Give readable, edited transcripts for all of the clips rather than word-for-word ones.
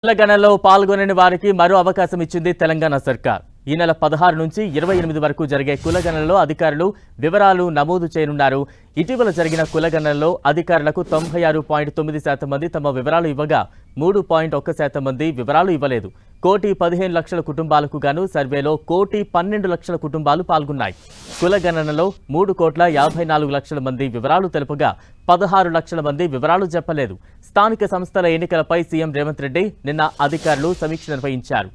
కులగణనలో పాల్గొనని వారికి మరో అవకాశం ఇచ్చింది తెలంగాణ సర్కార్. ఈ నెల 16 నుంచి 28 వరకు జరిగే కులగణనలో అధికారులు వివరాలు నమోదు చేయనున్నారు. ఇటీవల జరిగిన కులగణనలో అధికారులకు 96.9% మంది తమ వివరాలు ఇవ్వగా 3.1% మంది వివరాలు ఇవ్వలేదు. 1,15,00,000 కుటుంబాలకు గాను సర్వేలో 1,12,00,000 కుటుంబాలు పాల్గొన్నాయి. కులగణనలో 3,54,00,000 మంది వివరాలు తెలుపగా 16 లక్షల మంది వివరాలు చెప్పలేదు. స్థానిక సంస్థల ఎన్నికలపై సీఎం రేవంత్ రెడ్డి నిన్న అధికారులు సమీక్ష నిర్వహించారు.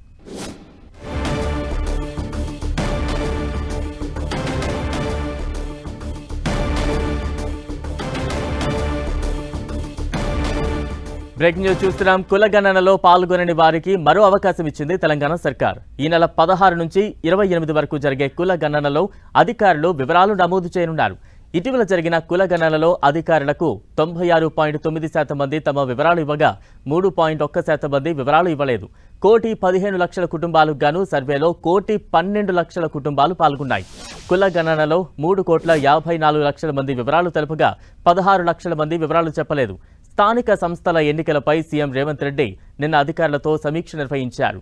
బ్రేకింగ్ న్యూస్ చూస్తున్నాం. కులగణనలో పాల్గొనని వారికి మరో అవకాశం ఇచ్చింది తెలంగాణ సర్కార్. ఈ నెల 16 నుంచి 28 వరకు జరిగే కులగణనలో అధికారులు వివరాలు నమోదు చేయనున్నారు. ఇటీవల జరిగిన కులగణనలో అధికారులకు 96.9% మంది తమ వివరాలు ఇవ్వగా 3.1% మంది వివరాలు ఇవ్వలేదు. 1,15,00,000 కుటుంబాలకు గాను సర్వేలో 1,12,00,000 కుటుంబాలు పాల్గొన్నాయి. కులగణనలో 3,54,00,000 మంది వివరాలు తెలుపగా 16 లక్షల మంది వివరాలు చెప్పలేదు. స్థానిక సంస్థల ఎన్నికలపై సీఎం రేవంత్ రెడ్డి నిన్న అధికారులతో సమీక్ష నిర్వహించారు.